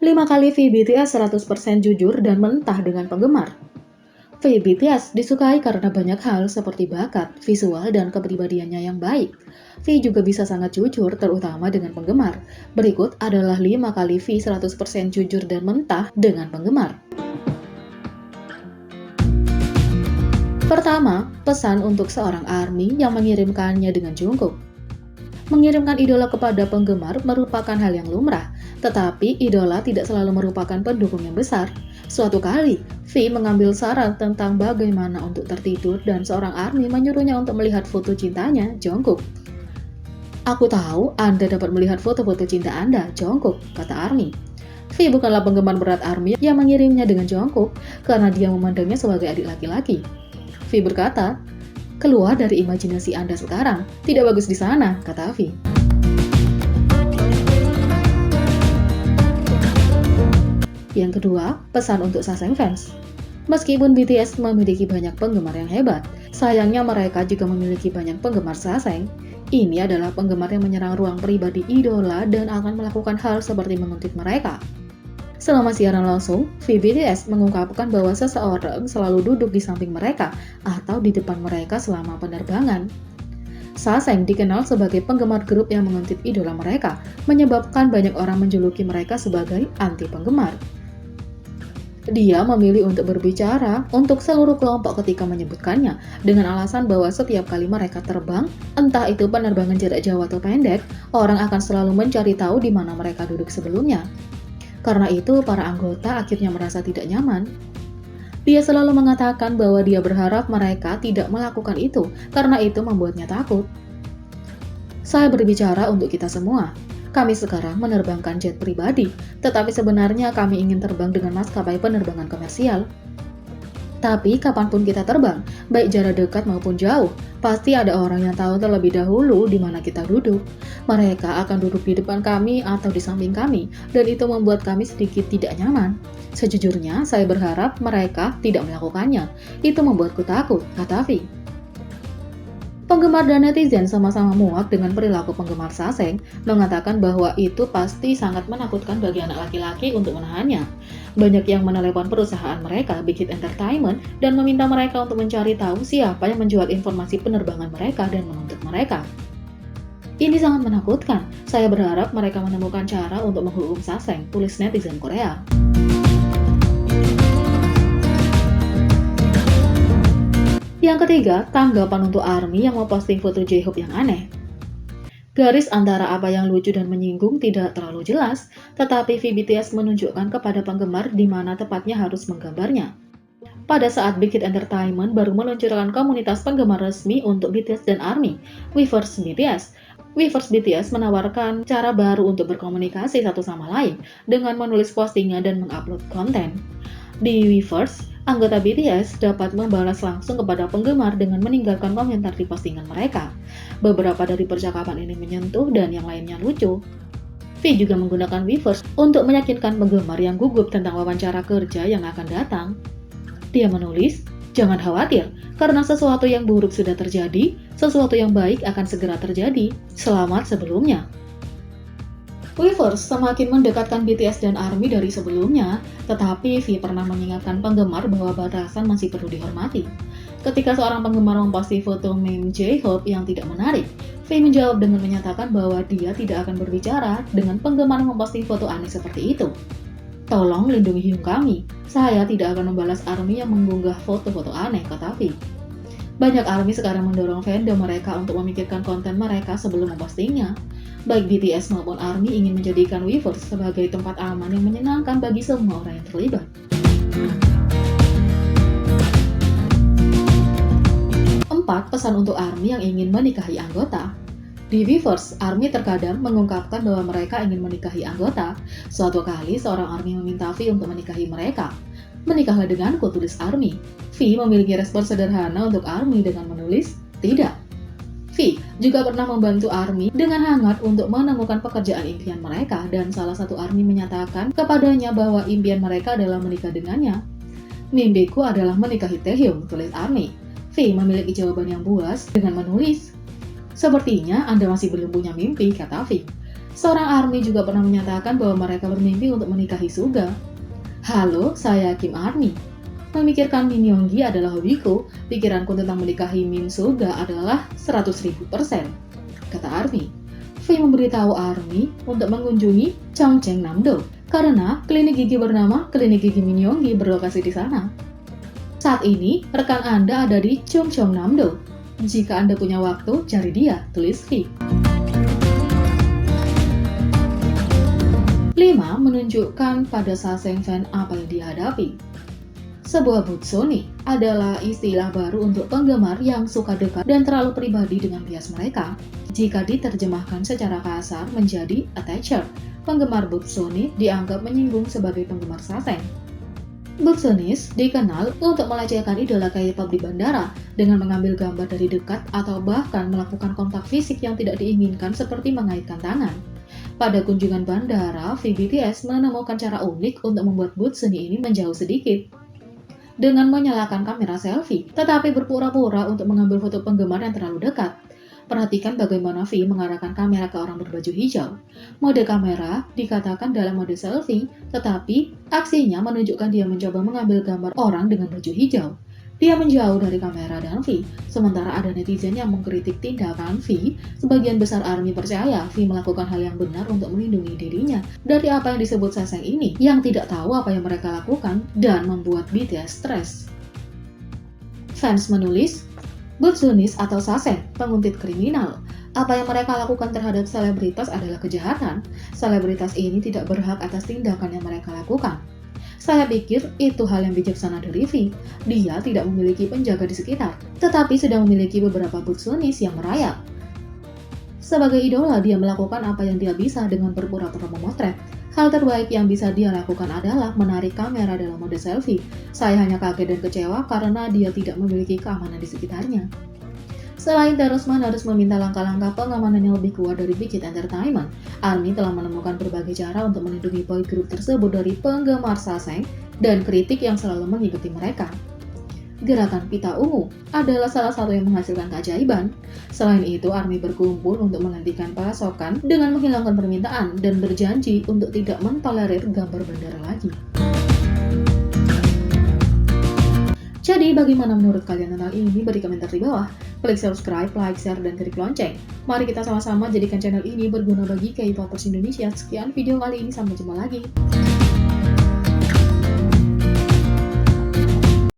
5 kali V BTS 100% jujur dan mentah dengan penggemar. V BTS disukai karena banyak hal seperti bakat, visual, dan kepribadiannya yang baik. V juga bisa sangat jujur, terutama dengan penggemar. Berikut adalah 5 kali V 100% jujur dan mentah dengan penggemar. Pertama, pesan untuk seorang ARMY yang mengirimkannya dengan Jungkook. Mengirimkan idola kepada penggemar merupakan hal yang lumrah, tetapi idola tidak selalu merupakan pendukung yang besar. Suatu kali, V mengambil saran tentang bagaimana untuk tertidur dan seorang ARMY menyuruhnya untuk melihat foto cintanya, Jungkook. "Aku tahu Anda dapat melihat foto-foto cinta Anda, Jungkook," kata ARMY. V bukanlah penggemar berat ARMY yang mengirimnya dengan Jungkook karena dia memandangnya sebagai adik laki-laki. V berkata, "Keluar dari imajinasi Anda sekarang, tidak bagus di sana," kata V. Yang kedua, pesan untuk Saseng fans. Meskipun BTS memiliki banyak penggemar yang hebat, sayangnya mereka juga memiliki banyak penggemar Saseng. Ini adalah penggemar yang menyerang ruang pribadi idola dan akan melakukan hal seperti menguntit mereka. Selama siaran langsung, VBTS mengungkapkan bahwa seseorang selalu duduk di samping mereka atau di depan mereka selama penerbangan. Saseng dikenal sebagai penggemar grup yang menguntit idola mereka, menyebabkan banyak orang menjuluki mereka sebagai anti-penggemar. Dia memilih untuk berbicara untuk seluruh kelompok ketika menyebutkannya, dengan alasan bahwa setiap kali mereka terbang, entah itu penerbangan jarak jauh atau pendek, orang akan selalu mencari tahu di mana mereka duduk sebelumnya. Karena itu, para anggota akhirnya merasa tidak nyaman. Dia selalu mengatakan bahwa dia berharap mereka tidak melakukan itu, karena itu membuatnya takut. "Saya berbicara untuk kita semua. Kami sekarang menerbangkan jet pribadi, tetapi sebenarnya kami ingin terbang dengan maskapai penerbangan komersial. Tapi kapanpun kita terbang, baik jarak dekat maupun jauh, pasti ada orang yang tahu terlebih dahulu di mana kita duduk. Mereka akan duduk di depan kami atau di samping kami, dan itu membuat kami sedikit tidak nyaman. Sejujurnya, saya berharap mereka tidak melakukannya. Itu membuatku takut," kata V. Penggemar dan netizen sama-sama muak dengan perilaku penggemar Saseng, mengatakan bahwa itu pasti sangat menakutkan bagi anak laki-laki untuk menahannya. Banyak yang menelepon perusahaan mereka, Big Hit Entertainment, dan meminta mereka untuk mencari tahu siapa yang menjual informasi penerbangan mereka dan menuntut mereka. "Ini sangat menakutkan. Saya berharap mereka menemukan cara untuk menghukum Saseng," tulis netizen Korea. Yang ketiga, tanggapan untuk ARMY yang memposting foto J-Hope yang aneh. Garis antara apa yang lucu dan menyinggung tidak terlalu jelas, tetapi VBTS menunjukkan kepada penggemar di mana tepatnya harus menggambarnya. Pada saat Big Hit Entertainment baru meluncurkan komunitas penggemar resmi untuk BTS dan ARMY, Weverse BTS. Weverse BTS menawarkan cara baru untuk berkomunikasi satu sama lain dengan menulis postingan dan mengupload konten. Di Weverse, anggota BTS dapat membalas langsung kepada penggemar dengan meninggalkan komentar di postingan mereka. Beberapa dari percakapan ini menyentuh dan yang lainnya lucu. V juga menggunakan Weverse untuk meyakinkan penggemar yang gugup tentang wawancara kerja yang akan datang. Dia menulis, "Jangan khawatir, karena sesuatu yang buruk sudah terjadi, sesuatu yang baik akan segera terjadi. Selamat sebelumnya." Weverse semakin mendekatkan BTS dan ARMY dari sebelumnya, tetapi V pernah mengingatkan penggemar bahwa batasan masih perlu dihormati. Ketika seorang penggemar memposting foto meme J-Hope yang tidak menarik, V menjawab dengan menyatakan bahwa dia tidak akan berbicara dengan penggemar yang memposting foto aneh seperti itu. "Tolong lindungi hiung kami, saya tidak akan membalas ARMY yang mengunggah foto-foto aneh," kata V. Banyak ARMY sekarang mendorong fandom mereka untuk memikirkan konten mereka sebelum mempostingnya. Baik BTS maupun ARMY ingin menjadikan Weverse sebagai tempat aman yang menyenangkan bagi semua orang yang terlibat. 4. Pesan untuk ARMY yang ingin menikahi anggota. Di Weverse, ARMY terkadang mengungkapkan bahwa mereka ingin menikahi anggota. Suatu kali, seorang ARMY meminta V untuk menikahi mereka. "Menikahlah denganku," tulis ARMY. V memiliki respon sederhana untuk ARMY dengan menulis, "Tidak." V juga pernah membantu ARMY dengan hangat untuk menemukan pekerjaan impian mereka, dan salah satu ARMY menyatakan kepadanya bahwa impian mereka adalah menikah dengannya. "Mimpiku adalah menikahi Taehyung," tulis ARMY. V memiliki jawaban yang puas dengan menulis, "Sepertinya Anda masih belum punya mimpi," kata V. Seorang ARMY juga pernah menyatakan bahwa mereka bermimpi untuk menikahi Suga. Halo, saya Kim ARMY. Memikirkan Min Younggi adalah hobiku, pikiranku tentang menikahi Min Suga adalah 100.000%, kata ARMY. V memberitahu ARMY untuk mengunjungi Cheongcheongnam-do karena klinik gigi bernama Klinik Gigi Min Younggi berlokasi di sana. Saat ini, rekan Anda ada di Cheongcheongnam-do. Jika Anda punya waktu, cari dia, tulis V. 5. Menunjukkan pada Saseng fan apa yang dihadapi. Sebuah butsoni adalah istilah baru untuk penggemar yang suka dekat dan terlalu pribadi dengan bias mereka. Jika diterjemahkan secara kasar menjadi attacher, penggemar butsoni dianggap menyinggung sebagai penggemar Saseng. Butsonis dikenal untuk melecehkan idola K-pop di bandara dengan mengambil gambar dari dekat atau bahkan melakukan kontak fisik yang tidak diinginkan seperti mengaitkan tangan. Pada kunjungan bandara, BTS menemukan cara unik untuk membuat Butsoni ini menjauh sedikit. Dengan menyalakan kamera selfie, tetapi berpura-pura untuk mengambil foto penggemar yang terlalu dekat. Perhatikan bagaimana V mengarahkan kamera ke orang berbaju hijau. Mode kamera dikatakan dalam mode selfie, tetapi aksinya menunjukkan dia mencoba mengambil gambar orang dengan baju hijau. Dia menjauh dari kamera dan V, sementara ada netizen yang mengkritik tindakan V. Sebagian besar ARMY percaya V melakukan hal yang benar untuk melindungi dirinya dari apa yang disebut Saseng ini, yang tidak tahu apa yang mereka lakukan dan membuat BTS stres. Fans menulis, Butsunis atau Saseng, penguntit kriminal. Apa yang mereka lakukan terhadap selebritas adalah kejahatan. Selebritas ini tidak berhak atas tindakan yang mereka lakukan. Saya pikir itu hal yang bijaksana dari V. Dia tidak memiliki penjaga di sekitar, tetapi sudah memiliki beberapa butsunis yang merayap. Sebagai idola, dia melakukan apa yang dia bisa dengan berpura-pura memotret. Hal terbaik yang bisa dia lakukan adalah menarik kamera dalam mode selfie. Saya hanya kaget dan kecewa karena dia tidak memiliki keamanan di sekitarnya. Selain terus-menerus meminta langkah-langkah pengamanan yang lebih kuat dari Big Hit Entertainment, ARMY telah menemukan berbagai cara untuk melindungi boy group tersebut dari penggemar Saseng dan kritik yang selalu mengikuti mereka. Gerakan pita ungu adalah salah satu yang menghasilkan keajaiban. Selain itu, ARMY berkumpul untuk menghentikan pasokan dengan menghilangkan permintaan dan berjanji untuk tidak mentolerir gambar bendera lagi. Jadi, bagaimana menurut kalian tentang ini? Beri komentar di bawah. Klik subscribe, like, share, dan klik lonceng. Mari kita sama-sama jadikan channel ini berguna bagi K-popers Indonesia. Sekian video kali ini, sampai jumpa lagi.